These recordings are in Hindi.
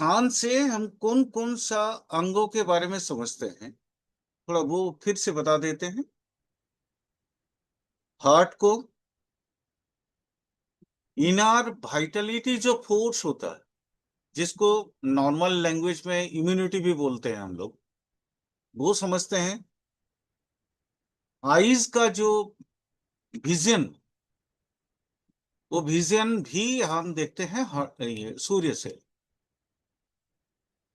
स्थान से हम कौन कौन सा अंगों के बारे में समझते हैं, थोड़ा वो फिर से बता देते हैं। हार्ट को इनर वाइटलिटी जो फोर्स होता है, जिसको नॉर्मल लैंग्वेज में इम्यूनिटी भी बोलते हैं हम लोग, वो समझते हैं। आईज का जो विजन, वो विजन भी हम देखते हैं ये सूर्य से।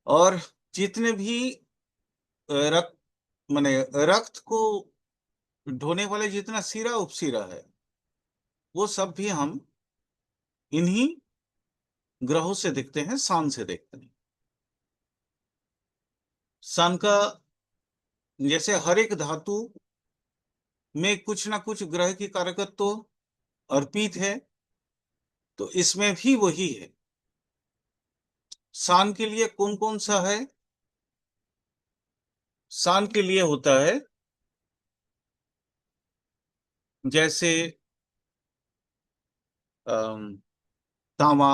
और जितने भी रक्त माने रक्त को ढोने वाले जितना सिरा उपसिरा है, वो सब भी हम इन्हीं ग्रहों से देखते हैं, सन से देखते हैं। सन का जैसे हर एक धातु में कुछ ना कुछ ग्रह की कारकत्व तो अर्पित है, तो इसमें भी वही है। सन के लिए कौन कौन सा है? सन के लिए होता है जैसे तांबा,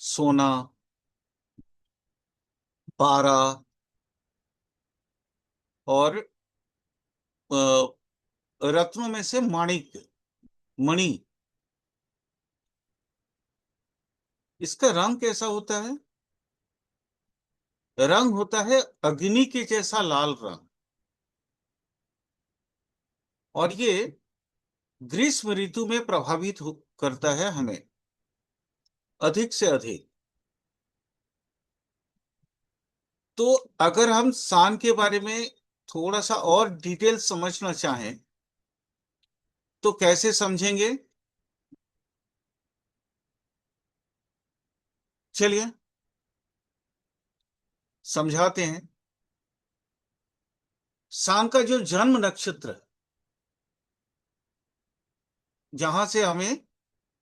सोना, पारा और रत्नों में से माणिक, मणि। इसका रंग कैसा होता है? रंग होता है अग्नि के जैसा लाल रंग। और ये ग्रीष्म ऋतु में प्रभावित करता है हमें अधिक से अधिक। तो अगर हम सान के बारे में थोड़ा सा और डिटेल समझना चाहें तो कैसे समझेंगे? चलिए समझाते हैं। सान का जो जन्म नक्षत्र है, जहां से हमें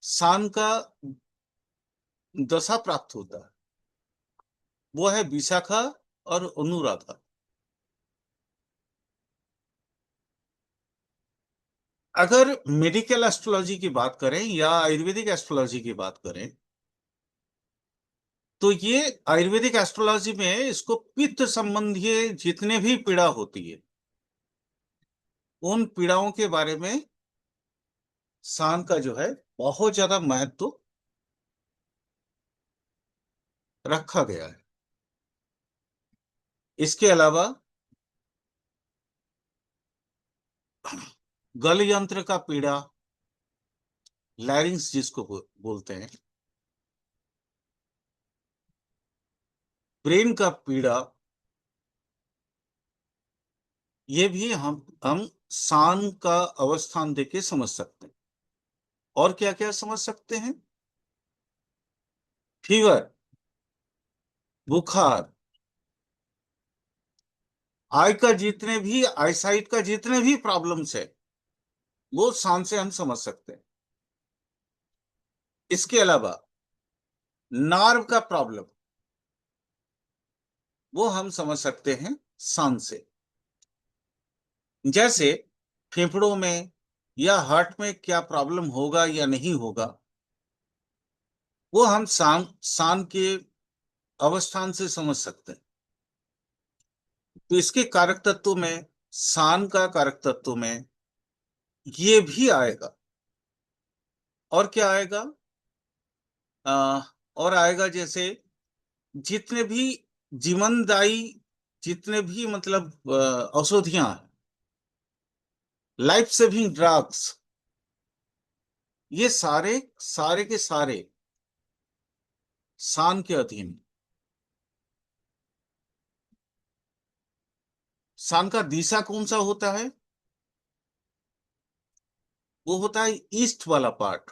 सान का दशा प्राप्त होता है, वो है विशाखा और अनुराधा। अगर मेडिकल एस्ट्रोलॉजी की बात करें या आयुर्वेदिक एस्ट्रोलॉजी की बात करें, तो ये आयुर्वेदिक एस्ट्रोलॉजी में इसको पित्त संबंधी जितने भी पीड़ा होती है, उन पीड़ाओं के बारे में सान का जो है बहुत ज्यादा महत्व रखा गया है। इसके अलावा गल यंत्र का पीड़ा, लैरिंग्स जिसको बोलते हैं, ब्रेन का पीड़ा, ये भी हम सान का अवस्थान देके समझ सकते हैं। और क्या क्या समझ सकते हैं? फीवर, बुखार, आई का जितने भी आईसाइट का जितने भी प्रॉब्लम्स है, वो सान से हम समझ सकते हैं। इसके अलावा नार्व का प्रॉब्लम, वो हम समझ सकते हैं सान से। जैसे फेफड़ों में या हार्ट में क्या प्रॉब्लम होगा या नहीं होगा, वो हम सान सान के अवस्थान से समझ सकते हैं। तो इसके कारक तत्व में, सान का कारक तत्व में ये भी आएगा। और क्या आएगा? आ, और आएगा जैसे जितने भी जीवनदायी, जितने भी मतलब औषधियां, लाइफ सेविंग ड्रग्स, ये सारे सारे के सारे सान के अधीन। सान का दिशा कौन सा होता है? वो होता है ईस्ट वाला पार्ट।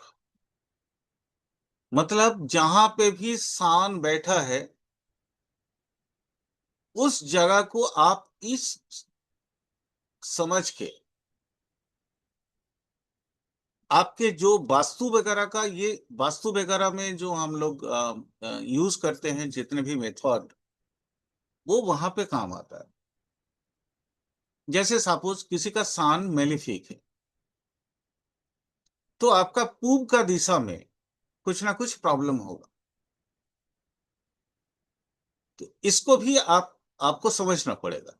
मतलब जहां पे भी सान बैठा है, उस जगह को आप इस समझ के, आपके जो वास्तु वगैरह का, ये वास्तु वगैरह में जो हम लोग यूज करते हैं जितने भी मेथड, वो वहां पे काम आता है। जैसे सपोज किसी का सान मेलिफिक है, तो आपका पूब का दिशा में कुछ ना कुछ प्रॉब्लम होगा। तो इसको भी आपको समझना पड़ेगा,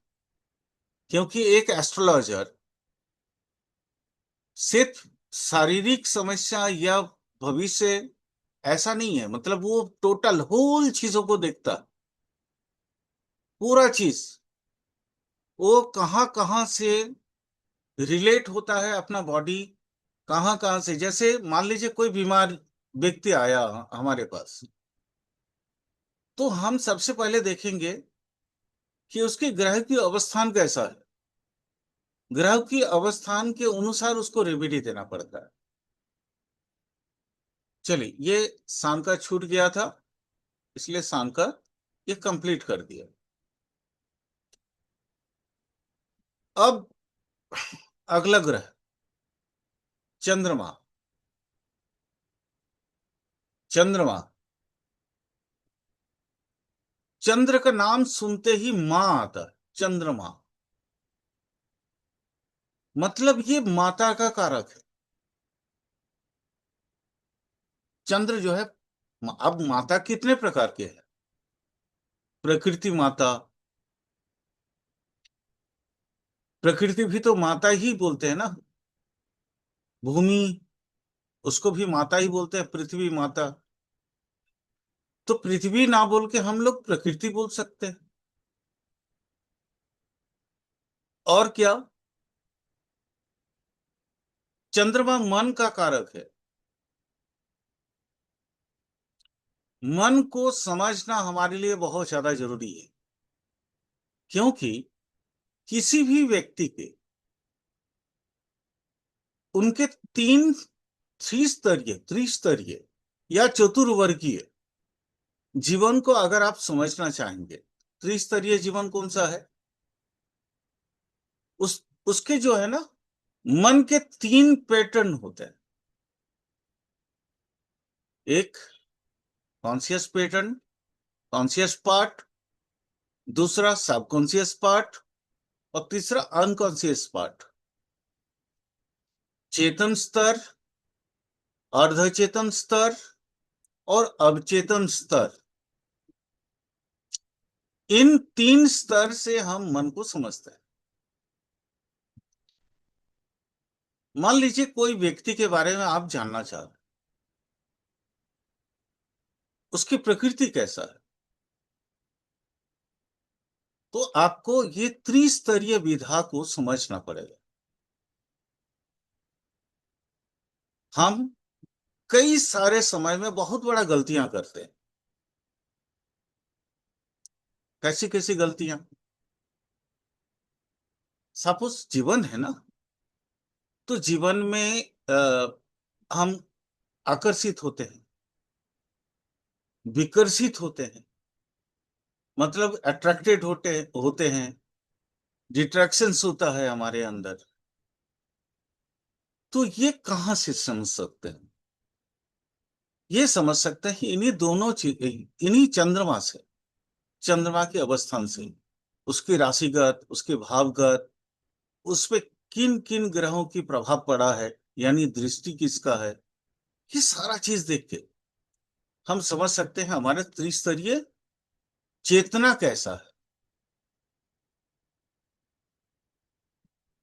क्योंकि एक एस्ट्रोलॉजर सिर्फ शारीरिक समस्या या भविष्य ऐसा नहीं है, मतलब वो टोटल होल चीजों को देखता है, पूरा चीज, वो कहाँ कहाँ से रिलेट होता है अपना बॉडी, कहाँ कहाँ से। जैसे मान लीजिए कोई बीमार व्यक्ति आया हमारे पास, तो हम सबसे पहले देखेंगे कि उसके ग्रह की अवस्थान कैसा है। ग्रह की अवस्थान के अनुसार उसको रेमेडी देना पड़ता है। चलिए, ये शान का छूट गया था, इसलिए शान का ये कंप्लीट कर दिया। अब अगला ग्रह चंद्रमा। चंद्रमा, चंद्र का नाम सुनते ही मां आता है। चंद्रमा मतलब ये माता का कारक है। चंद्र जो है, अब माता कितने प्रकार के हैं? प्रकृति माता, प्रकृति भी तो माता ही बोलते हैं ना। भूमि, उसको भी माता ही बोलते हैं, पृथ्वी माता। तो पृथ्वी ना बोल के हम लोग प्रकृति बोल सकते हैं। और क्या, चंद्रमा मन का कारक है। मन को समझना हमारे लिए बहुत ज्यादा जरूरी है, क्योंकि किसी भी व्यक्ति के, उनके तीन त्रिस्तरीय या चतुर्वर्गीय जीवन को अगर आप समझना चाहेंगे, त्रिस्तरीय जीवन कौन सा है, उसके जो है ना, मन के तीन पैटर्न होते हैं। एक कॉन्शियस पैटर्न, कॉन्शियस पार्ट, दूसरा सबकॉन्शियस पार्ट, और तीसरा अनकॉन्शियस पार्ट। चेतन स्तर, अर्धचेतन स्तर और अवचेतन स्तर, इन तीन स्तर से हम मन को समझते हैं। मान लीजिए कोई व्यक्ति के बारे में आप जानना चाह रहे हैं, उसकी प्रकृति कैसा है, तो आपको ये त्रिस्तरीय विधा को समझना पड़ेगा। हम कई सारे समय में बहुत बड़ा गलतियां करते हैं। कैसी कैसी गलतियां? सपोज जीवन है ना, तो जीवन में हम आकर्षित होते हैं, विकर्षित होते हैं, मतलब अट्रैक्टेड होते हैं, डिट्रैक्शंस होता है हमारे अंदर। तो ये कहाँ से समझ सकते हैं? ये समझ सकते हैं इन्हीं दोनों चीज, इन्हीं चंद्रमा से, चंद्रमा के अवस्थान से, उसके राशिगत, उसके भावगत, उस पे किन किन ग्रहों की प्रभाव पड़ा है, यानी दृष्टि किसका है, ये सारा चीज देख के हम समझ सकते हैं हमारा त्रिस्तरीय चेतना कैसा है।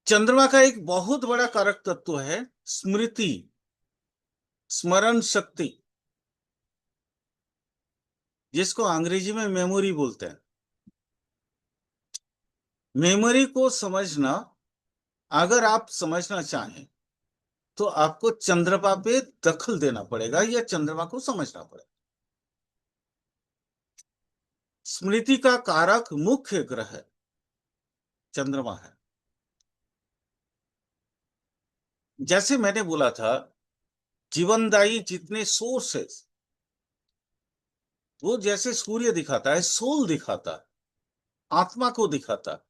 चंद्रमा का एक बहुत बड़ा कारक तत्व है स्मृति, स्मरण शक्ति, जिसको अंग्रेजी में मेमोरी बोलते हैं। मेमोरी को समझना, अगर आप समझना चाहें, तो आपको चंद्रमा पे दखल देना पड़ेगा या चंद्रमा को समझना पड़ेगा। स्मृति का कारक मुख्य ग्रह चंद्रमा है। जैसे मैंने बोला था, जीवनदायी जितने सोर्सेस, वो जैसे सूर्य दिखाता है, सोल दिखाता है, आत्मा को दिखाता है,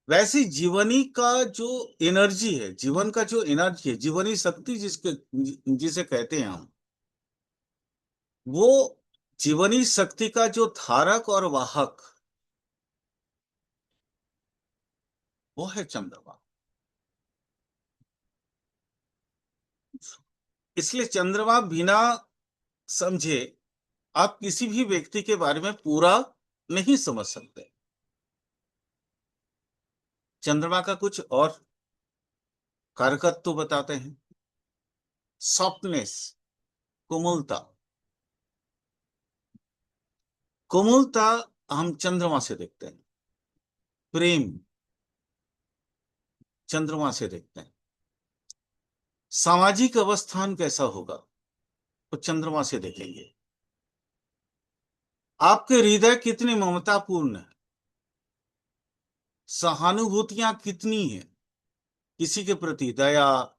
वैसी जीवनी का जो एनर्जी है, जीवन का जो एनर्जी है, जीवनी शक्ति जिसे कहते हैं हम, वो जीवनी शक्ति का जो धारक और वाहक, वो है चंद्रमा। इसलिए चंद्रमा बिना समझे आप किसी भी व्यक्ति के बारे में पूरा नहीं समझ सकते। चंद्रमा का कुछ और कारकत्व तो बताते हैं। सॉफ्टनेस, कोमलता। कोमलता हम चंद्रमा से देखते हैं। प्रेम चंद्रमा से देखते हैं। सामाजिक अवस्थान कैसा होगा तो चंद्रमा से देखेंगे। आपके हृदय कितने ममतापूर्ण है, सहानुभूतियां कितनी है किसी के प्रति, दया,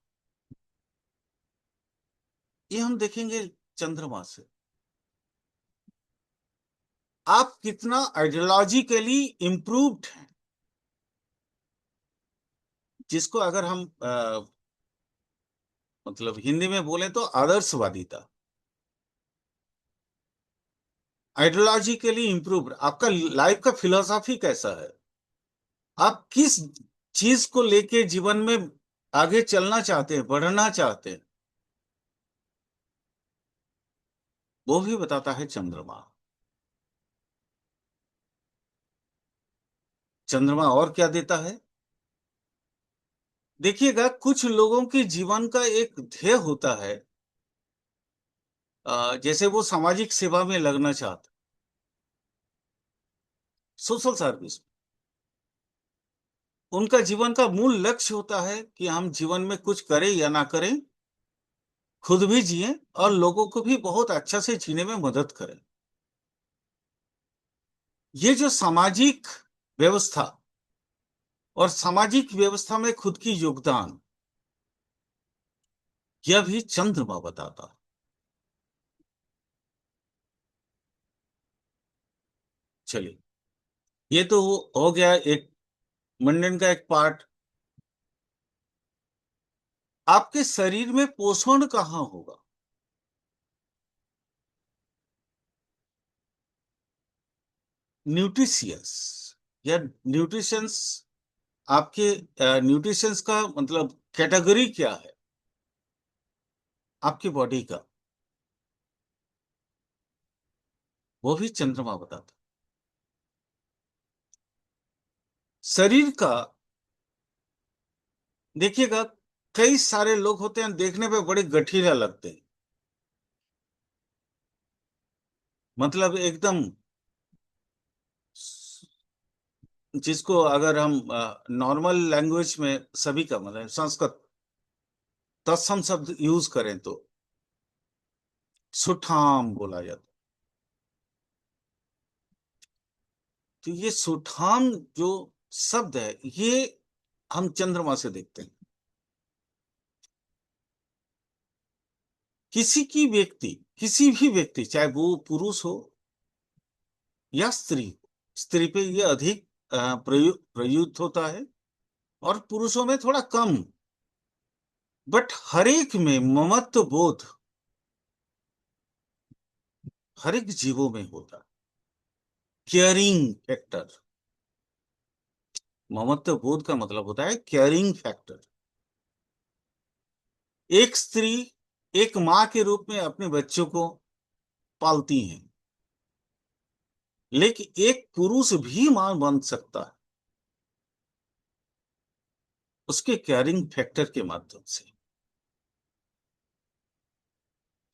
ये हम देखेंगे चंद्रमा से। आप कितना आइडियोलॉजिकली इंप्रूव्ड हैं, जिसको अगर हम मतलब हिंदी में बोले तो आदर्शवादिता। आइडियोलॉजिकली इंप्रूव्ड, आपका लाइफ का फिलोसॉफी कैसा है, आप किस चीज को लेके जीवन में आगे चलना चाहते हैं, बढ़ना चाहते हैं, वो भी बताता है चंद्रमा। चंद्रमा और क्या देता है? देखिएगा, कुछ लोगों के जीवन का एक ध्येय होता है, जैसे वो सामाजिक सेवा में लगना चाहते, सोशल सर्विस। उनका जीवन का मूल लक्ष्य होता है कि हम जीवन में कुछ करें या ना करें, खुद भी जिए और लोगों को भी बहुत अच्छा से जीने में मदद करें। ये जो सामाजिक व्यवस्था और सामाजिक व्यवस्था में खुद की योगदान, यह भी चंद्रमा बताता है। चलिए, ये तो हो गया एक मंडन का एक पार्ट। आपके शरीर में पोषण कहाँ होगा? न्यूट्रिशियस या न्यूट्रिशंस। आपके न्यूट्रिशंस का मतलब कैटेगरी क्या है आपकी बॉडी का, वो भी चंद्रमा बताता। शरीर का देखिएगा, कई सारे लोग होते हैं देखने पे बड़े गठीला लगते हैं, मतलब एकदम, जिसको अगर हम नॉर्मल लैंग्वेज में सभी का मतलब संस्कृत तत्सम शब्द यूज करें तो सुठाम बोला जाता। तो ये सुठाम जो शब्द है, ये हम चंद्रमा से देखते हैं। किसी भी व्यक्ति, चाहे वो पुरुष हो या स्त्री, स्त्री पे ये अधिक प्रयुक्त होता है और पुरुषों में थोड़ा कम। बट हर एक में ममत्व बोध हर एक जीवों में होता है। केयरिंग फैक्टर, ममत्व बोध का मतलब होता है केयरिंग फैक्टर। एक स्त्री एक माँ के रूप में अपने बच्चों को पालती है, लेकिन एक पुरुष भी मां बन सकता है उसके केयरिंग फैक्टर के माध्यम से।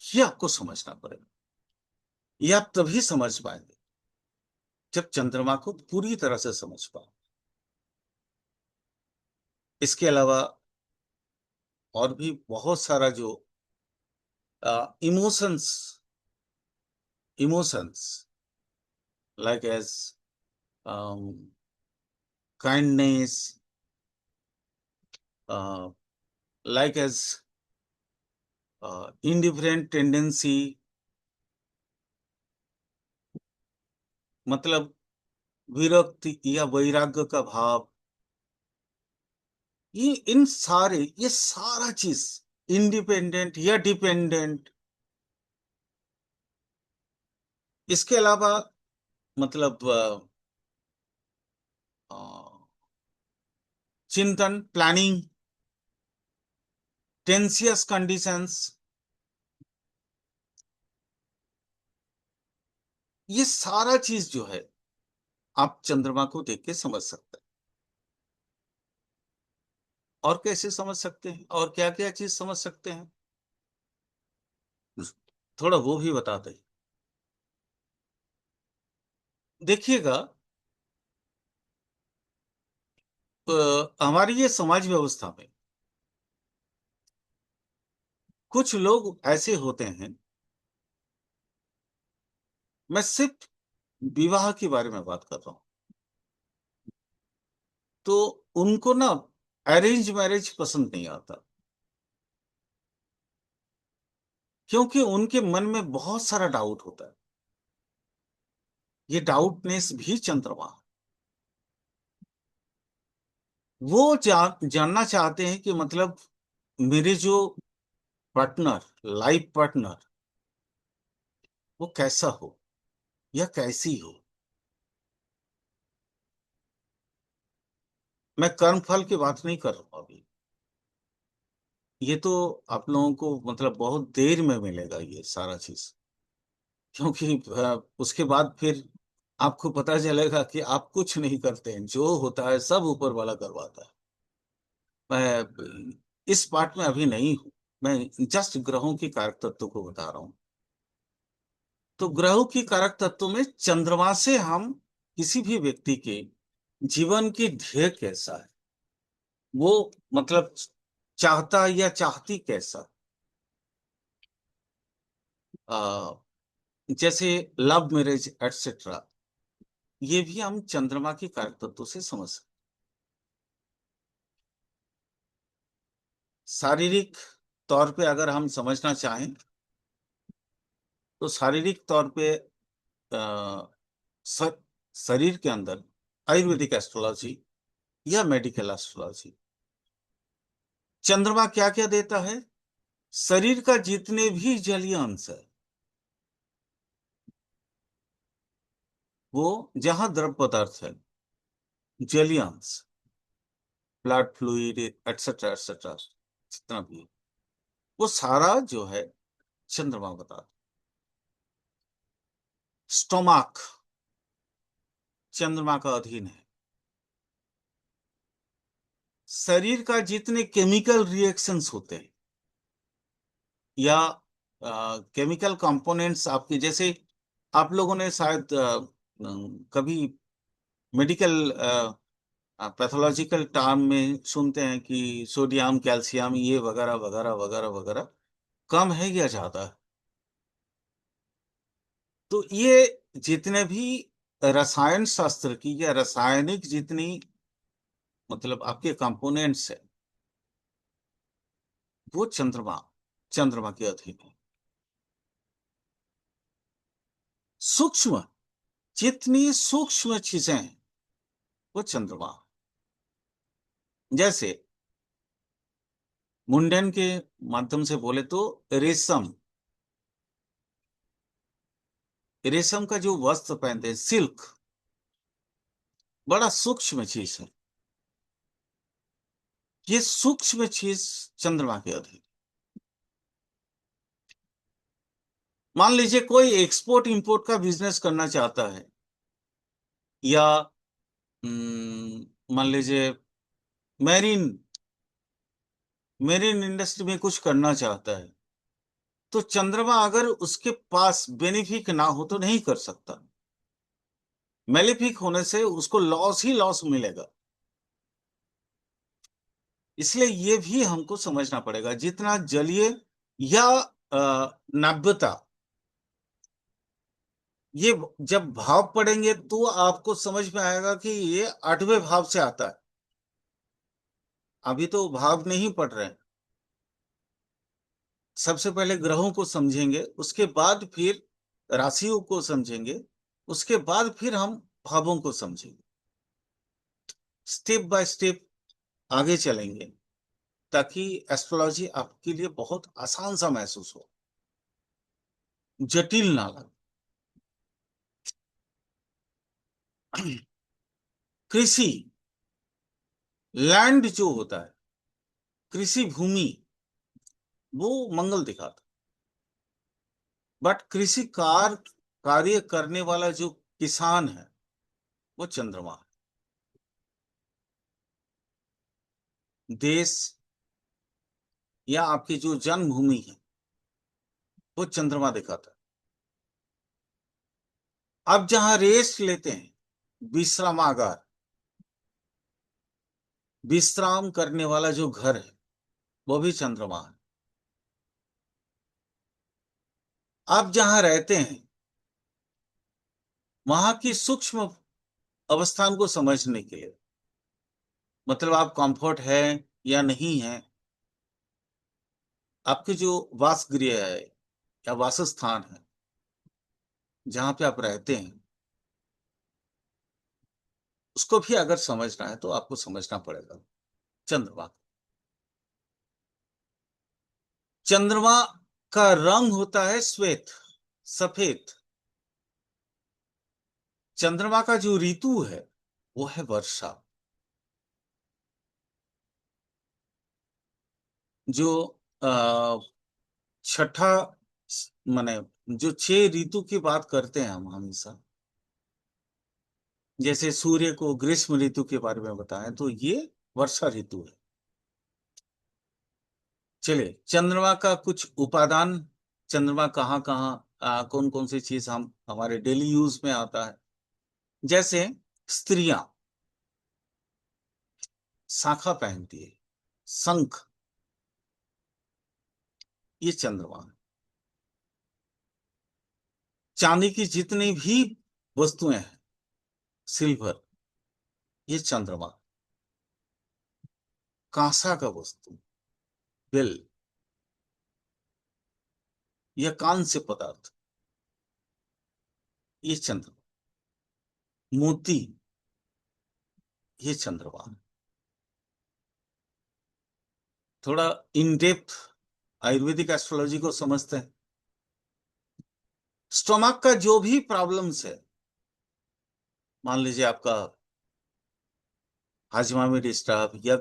ये आपको समझना पड़ेगा। ये आप तभी समझ पाएंगे जब चंद्रमा को पूरी तरह से समझ पाओ। इसके अलावा और भी बहुत सारा जो emotions, emotions like as kindness, like as indifferent tendency, मतलब विरक्ति या वैराग्य का भाव, ये सारा चीज, इंडिपेंडेंट या डिपेंडेंट। इसके अलावा मतलब अ, चिंतन, प्लानिंग, टेंसियस कंडीशंस, ये सारा चीज जो है आप चंद्रमा को देख के समझ सकते हैं। और कैसे समझ सकते हैं, और क्या क्या चीज समझ सकते हैं, थोड़ा वो भी बता दें। देखिएगा, हमारी ये समाज व्यवस्था में कुछ लोग ऐसे होते हैं, मैं सिर्फ विवाह के बारे में बात कर रहा हूं, तो उनको ना अरेंज मैरिज पसंद नहीं आता, क्योंकि उनके मन में बहुत सारा डाउट होता है। ये डाउटनेस भी चंद्रमा है। वो जानना चाहते हैं कि मतलब मेरे जो पार्टनर, लाइफ पार्टनर, वो कैसा हो या कैसी हो। मैं कर्म फल की बात नहीं कर रहा हूं अभी, ये तो आप लोगों को मतलब बहुत देर में मिलेगा ये सारा चीज, क्योंकि उसके बाद फिर आपको पता चलेगा कि आप कुछ नहीं करते हैं, जो होता है सब ऊपर वाला करवाता है। मैं इस पार्ट में अभी नहीं हूं, मैं जस्ट ग्रहों की कारक तत्व को बता रहा हूं। तो ग्रहों की कारक तत्व में चंद्रमा से हम किसी भी व्यक्ति के जीवन की ध्येय कैसा है, वो मतलब चाहता या चाहती कैसा, आ, जैसे लव मैरिज एटसेट्रा, ये भी हम चंद्रमा की कारक तत्व से समझ सकते। शारीरिक तौर पे अगर हम समझना चाहें, तो शारीरिक तौर पे अ, स- शरीर के अंदर आयुर्वेदिक एस्ट्रोलॉजी या मेडिकल एस्ट्रोलॉजी चंद्रमा क्या क्या देता है। शरीर का जितने भी जलीय अंश है, वो जहां द्रव पदार्थ है, जलीय अंश, ब्लड फ्लूइड एटसेट्रा एटसेट्रा, जितना भी है, वो सारा जो है चंद्रमा बताता है। स्टोमाक चंद्रमा का अधीन है। शरीर का जितने केमिकल रिएक्शंस होते हैं या केमिकल कंपोनेंट्स आपके, जैसे आप लोगों ने शायद कभी मेडिकल पैथोलॉजिकल टर्म में सुनते हैं कि सोडियम कैल्शियम ये वगैरह वगैरह वगैरह वगैरह कम है या ज्यादा है। तो ये जितने भी रसायन शास्त्र की या रासायनिक जितनी मतलब आपके कंपोनेंट्स है, वो चंद्रमा चंद्रमा के अधीन है। सूक्ष्म, जितनी सूक्ष्म चीजें हैं, वो चंद्रमा। जैसे मुंडन के माध्यम से बोले तो रेशम, रेशम का जो वस्त्र पहनते हैं सिल्क, बड़ा सूक्ष्म चीज है। ये सूक्ष्म चीज चंद्रमा के अधीन। मान लीजिए कोई एक्सपोर्ट इंपोर्ट का बिजनेस करना चाहता है, या मान लीजिए मैरीन मेरीन इंडस्ट्री में कुछ करना चाहता है, तो चंद्रमा अगर उसके पास बेनिफिक ना हो तो नहीं कर सकता। मेलिफिक होने से उसको लॉस ही लॉस मिलेगा। इसलिए ये भी हमको समझना पड़ेगा, जितना जलीय या नाव्यता, ये जब भाव पढ़ेंगे तो आपको समझ में आएगा कि ये 8वें भाव से आता है। अभी तो भाव नहीं पढ़ रहे हैं। सबसे पहले ग्रहों को समझेंगे, उसके बाद फिर राशियों को समझेंगे, उसके बाद फिर हम भावों को समझेंगे। स्टेप बाय स्टेप आगे चलेंगे, ताकि एस्ट्रोलॉजी आपके लिए बहुत आसान सा महसूस हो, जटिल ना लगे। कृषि, लैंड जो होता है, कृषि भूमि, वो मंगल दिखाता, बट कृषि कार कार्य करने वाला जो किसान है वो चंद्रमा है। देश या आपकी जो जन्मभूमि है वो चंद्रमा दिखाता है। अब जहां रेस्ट लेते हैं, विश्रामागार, विश्राम करने वाला जो घर है वो भी चंद्रमा है। आप जहां रहते हैं वहां की सूक्ष्म अवस्थान को समझने के लिए, मतलब आप कंफर्ट है या नहीं है, आपके जो वासगृह है या वासस्थान है जहां पे आप रहते हैं, उसको भी अगर समझना है तो आपको समझना पड़ेगा चंद्रमा। चंद्रमा का रंग होता है श्वेत, सफेद। चंद्रमा का जो ऋतु है वो है वर्षा। जो आ, छठा, माने जो 6 ऋतु की बात करते हैं हम हमेशा, जैसे सूर्य को ग्रीष्म ऋतु के बारे में बताएं तो ये वर्षा ऋतु है। चलिए, चंद्रमा का कुछ उपादान, चंद्रमा कहाँ कहाँ कौन कौन सी चीज हम हमारे डेली यूज में आता है। जैसे स्त्रियां शाखा पहनती है, शंख, ये चंद्रमा है। चांदी की जितनी भी वस्तुएं हैं, सिल्वर, ये चंद्रमा। कांसा का वस्तु, बेल, यह कांस्य पदार्थ, ये चंद्रमा। मोती, ये चंद्रमा। थोड़ा इन डेप्थ आयुर्वेदिक एस्ट्रोलॉजी को समझते हैं। स्टोमक का जो भी प्रॉब्लम्स है, मान लीजिए आपका हाजमा में डिस्टर्ब या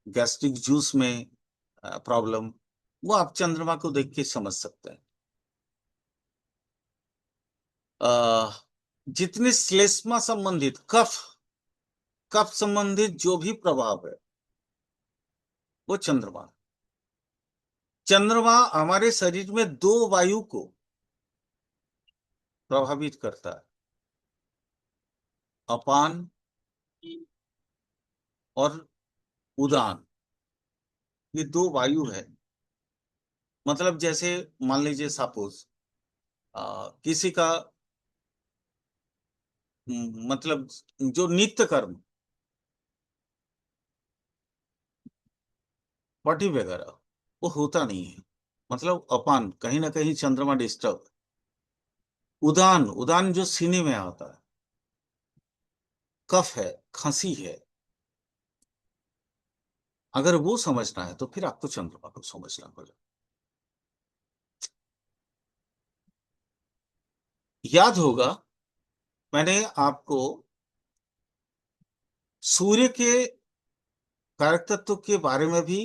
गैस्ट्रिक जूस में प्रॉब्लम, वो आप चंद्रमा को देख के समझ सकते हैं। अ, जितने श्लेष्मा संबंधित कफ, कफ संबंधित जो भी प्रभाव है वो चंद्रमा। चंद्रमा हमारे शरीर में दो वायु को प्रभावित करता है, अपान और उदान। ये दो वायु है। मतलब जैसे मान लीजिए सपोज किसी का मतलब जो नित्य कर्म, पार्टी वगैरह, वो होता नहीं है। मतलब अपान कहीं ना कहीं चंद्रमा डिस्टर्ब। उदान, उदान जो सीने में आता है, कफ है, खांसी है, अगर वो समझना है तो फिर आपको चंद्रमा को समझना पड़ेगा। याद होगा मैंने आपको सूर्य के कारक तत्व के बारे में भी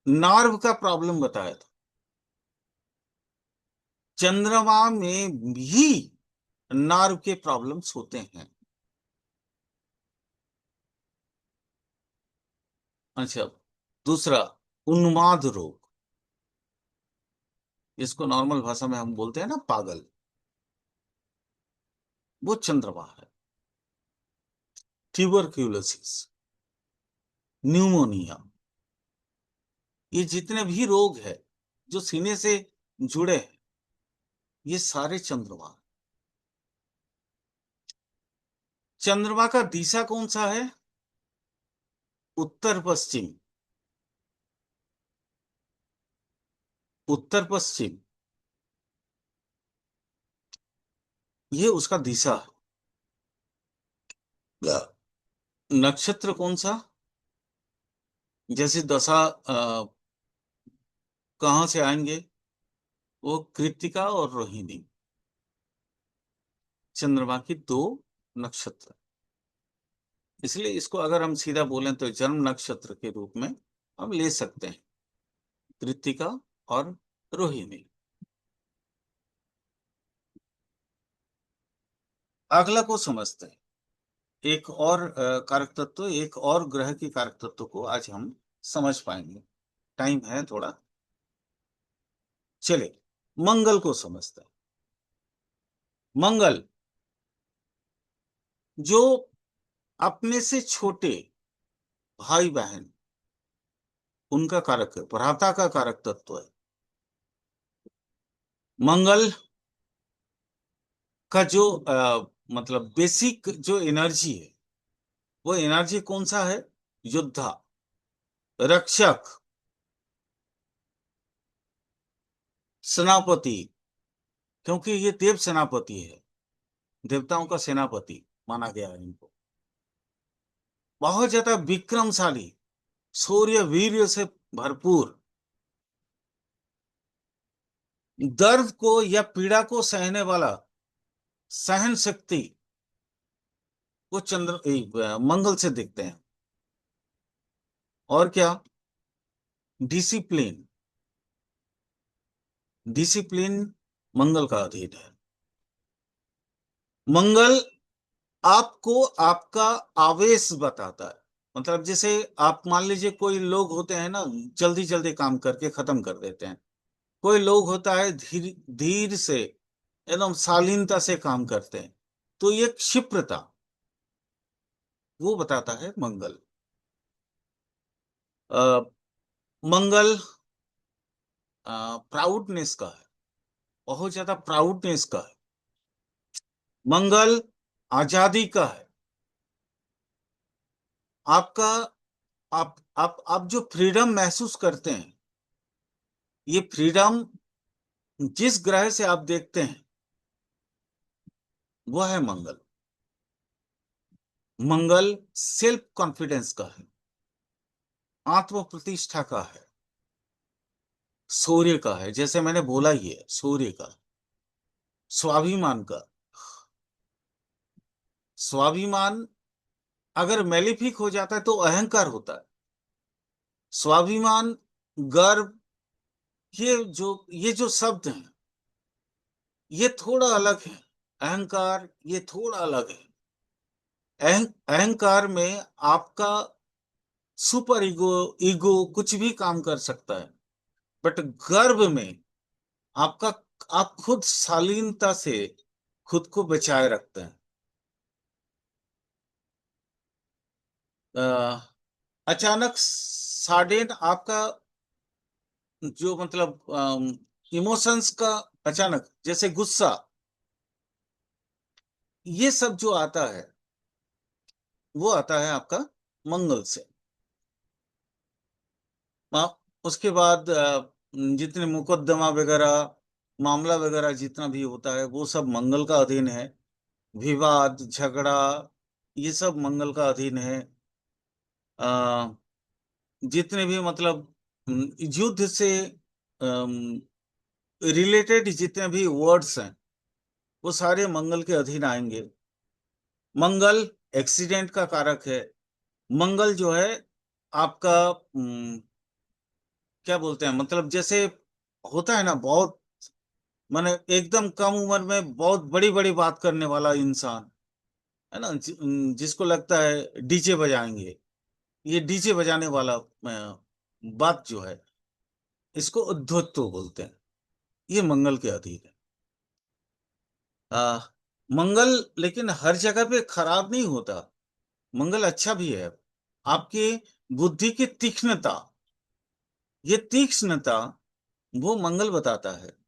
नार्व का प्रॉब्लम बताया था। चंद्रमा में भी नार्व के प्रॉब्लम्स होते हैं। अच्छा, दूसरा, उन्माद रोग, इसको नॉर्मल भाषा में हम बोलते हैं ना पागल, वो चंद्रमा है। ट्यूबरक्यूलोसिस, न्यूमोनिया, ये जितने भी रोग है जो सीने से जुड़े हैं, ये सारे चंद्रमा। चंद्रमा का दिशा कौन सा है? उत्तर पश्चिम। उत्तर पश्चिम, ये उसका दिशा है। नक्षत्र कौन सा? जैसे दशा कहाँ से आएंगे, वो कृत्तिका और रोहिणी, चंद्रमा की दो नक्षत्र। इसलिए इसको अगर हम सीधा बोलें तो जन्म नक्षत्र के रूप में हम ले सकते हैं, कृत्तिका और रोहिणी। अगला को समझते हैं। एक और कारक तत्व, एक और ग्रह की कारक तत्व को आज हम समझ पाएंगे। टाइम है थोड़ा, चले मंगल को समझते हैं। मंगल जो अपने से छोटे भाई बहन, उनका कारक है, भ्राता का कारक तत्व है। मंगल का जो मतलब बेसिक जो एनर्जी है, वो एनर्जी कौन सा है? योद्धा, रक्षक, सेनापति। क्योंकि ये देव सेनापति है, देवताओं का सेनापति माना गया है इनको। बहुत ज्यादा विक्रमशाली, शौर्य वीर्य से भरपूर, दर्द को या पीड़ा को सहने वाला, सहन शक्ति, वो मंगल से दिखते हैं। और क्या? डिसिप्लिन, डिसिप्लिन मंगल का अधीन है। मंगल आपको आपका आवेश बताता है। मतलब जैसे आप मान लीजिए, कोई लोग होते हैं ना, जल्दी जल्दी काम करके खत्म कर देते हैं। कोई लोग होता है धीर धीर से, एकदम शालीनता से काम करते हैं। तो ये क्षिप्रता, वो बताता है मंगल। अ, मंगल प्राउडनेस का है, बहुत ज्यादा प्राउडनेस का है। मंगल आजादी का है। आपका, आप जो फ्रीडम महसूस करते हैं, ये फ्रीडम जिस ग्रह से आप देखते हैं, वो है मंगल। मंगल सेल्फ कॉन्फिडेंस का है, आत्म प्रतिष्ठा का है, शौर्य का है, जैसे मैंने बोला ही है, शौर्य का, स्वाभिमान का। स्वाभिमान अगर मेलिफिक हो जाता है तो अहंकार होता है। स्वाभिमान, गर्व, ये जो शब्द हैं, ये थोड़ा अलग है। अहंकार ये थोड़ा अलग है। अहंकार में आपका सुपर ईगो, ईगो कुछ भी काम कर सकता है। बट गर्व में आपका, आप खुद शालीनता से खुद को बचाए रखते हैं। अ, अचानक साडेन आपका जो मतलब इमोशंस का, अचानक जैसे गुस्सा, ये सब जो आता है, वो आता है आपका मंगल से। उसके बाद जितने मुकदमा वगैरह, मामला वगैरह जितना भी होता है, वो सब मंगल का अधीन है। विवाद, झगड़ा, ये सब मंगल का अधीन है। अ, जितने भी मतलब युद्ध से रिलेटेड जितने भी वर्ड्स हैं, वो सारे मंगल के अधीन आएंगे। मंगल एक्सीडेंट का कारक है। मंगल जो है आपका क्या बोलते हैं, मतलब जैसे होता है ना, बहुत माने एकदम कम उम्र में बहुत बड़ी बड़ी बात करने वाला इंसान, है ना, जिसको लगता है डीजे बजाएंगे, ये डीजे बजाने वाला बात जो है, इसको उद्धत्व बोलते हैं। ये मंगल के अधीन है। आ, मंगल लेकिन हर जगह पे खराब नहीं होता। मंगल अच्छा भी है। आपके बुद्धि की तीक्ष्णता, ये तीक्ष्णता वो मंगल बताता है।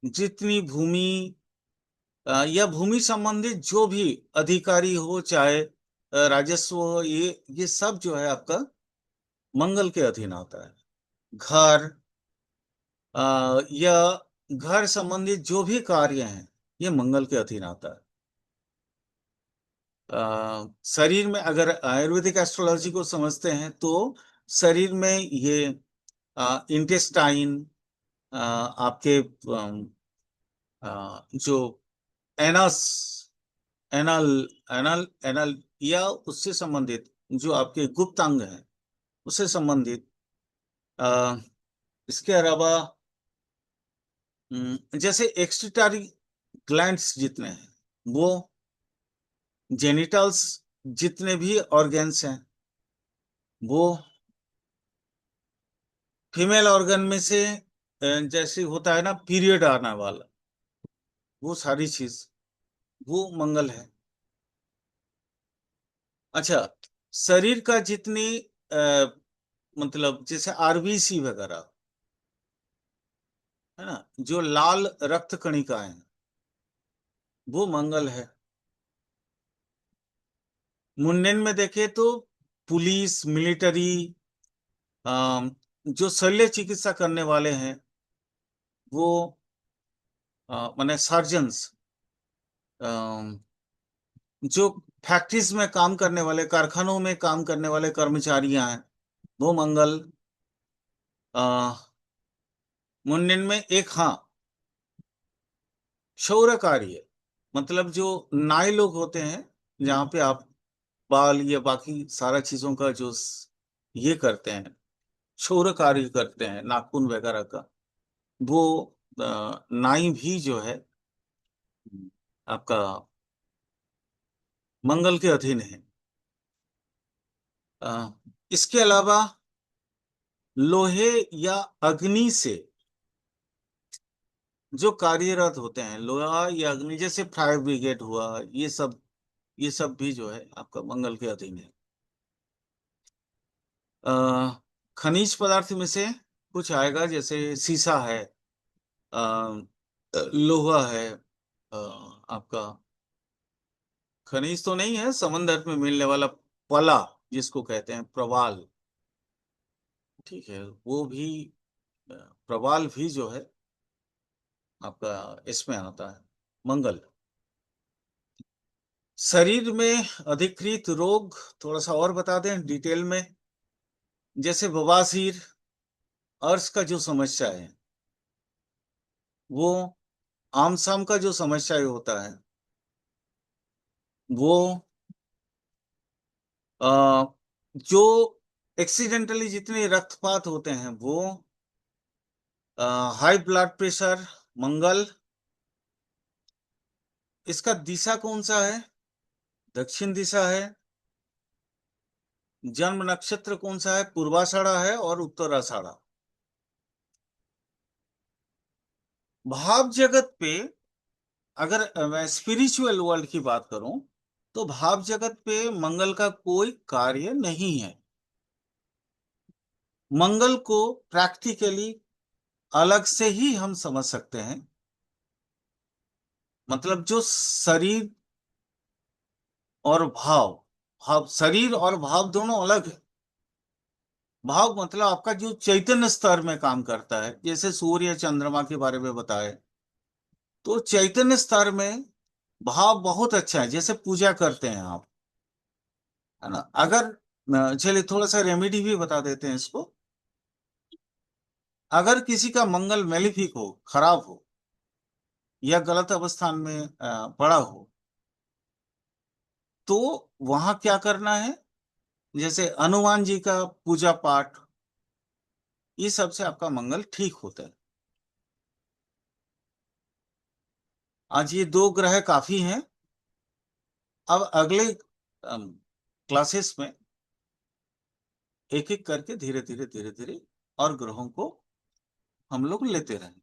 जितनी भूमि या भूमि संबंधित जो भी अधिकारी हो, चाहे राजस्व हो, ये सब जो है आपका मंगल के अधीन आता है। घर या घर संबंधित जो भी कार्य हैं, ये मंगल के अधीन आता है। शरीर में अगर आयुर्वेदिक एस्ट्रोलॉजी को समझते हैं, तो शरीर में ये इंटेस्टाइन, आपके जो एनस, एनल एनल एनल या उससे संबंधित जो आपके गुप्त अंग हैं, उससे संबंधित, अ, इसके अलावा जैसे एक्सक्रीटरी ग्लैंड्स जितने हैं, वो जेनिटल्स जितने भी ऑर्गन्स हैं, वो फीमेल ऑर्गन में से जैसे होता है ना पीरियड आने वाला, वो सारी चीज, वो मंगल है। अच्छा, शरीर का जितनी मतलब जैसे आरबीसी वगैरह है ना, जो लाल रक्त कणिकाएं हैं, वो मंगल है। मुंडेन में देखे तो पुलिस, मिलिट्री, जो शल्य चिकित्सा करने वाले हैं, वो माने सर्जन्स, जो फैक्ट्रीज में काम करने वाले, कारखानों में काम करने वाले कर्मचारियां हैं, वो मंगल। मुंडेन में एक, हाँ, क्षौर कार्य, मतलब जो नाई लोग होते हैं, जहाँ पे आप बाल या बाकी सारा चीजों का जो ये करते हैं, क्षौर कार्य करते हैं नाखून वगैरह का, वो नाई भी जो है आपका मंगल के अधीन है। अ, इसके अलावा लोहे या अग्नि से जो कार्यरत होते हैं, लोहा या अग्नि, जैसे फायर ब्रिगेड हुआ, ये सब भी जो है आपका मंगल के अधीन है। अ, खनिज पदार्थ में से कुछ आएगा, जैसे शीशा है, अ, लोहा है, आपका खनिज तो नहीं है, समंदर में मिलने वाला पला जिसको कहते हैं, प्रवाल, ठीक है, वो भी, अ, प्रवाल भी जो है आपका इसमें आता है, मंगल। शरीर में अधिकृत रोग थोड़ा सा और बता दें डिटेल में, जैसे बवासीर, अर्श का जो समस्या है, वो आम शाम का जो समस्या होता है, वो अ, जो एक्सीडेंटली जितने रक्तपात होते हैं, वो हाई ब्लड प्रेशर, मंगल। इसका दिशा कौन सा है? दक्षिण दिशा है। जन्म नक्षत्र कौन सा है? पूर्वाषाढ़ा है और उत्तराषाढ़ा। भाव जगत पे, अगर मैं स्पिरिचुअल वर्ल्ड की बात करूं, तो भाव जगत पे मंगल का कोई कार्य नहीं है। मंगल को प्रैक्टिकली अलग से ही हम समझ सकते हैं। मतलब जो शरीर और भाव, भाव शरीर और भाव दोनों अलग है। भाव मतलब आपका जो चैतन्य स्तर में काम करता है, जैसे सूर्य चंद्रमा के बारे में बताए, तो चैतन्य स्तर में भाव बहुत अच्छा है, जैसे पूजा करते हैं आप, है ना। अगर चलिए थोड़ा सा रेमेडी भी बता देते हैं इसको। अगर किसी का मंगल मेलिफिक हो, खराब हो, या गलत अवस्थान में पड़ा हो, तो वहां क्या करना है? जैसे हनुमान जी का पूजा पाठ, ये सब से आपका मंगल ठीक होता है। आज ये दो ग्रह काफी हैं। अब अगले क्लासेस में एक एक करके धीरे धीरे धीरे धीरे और ग्रहों को हम लोग लेते रहें।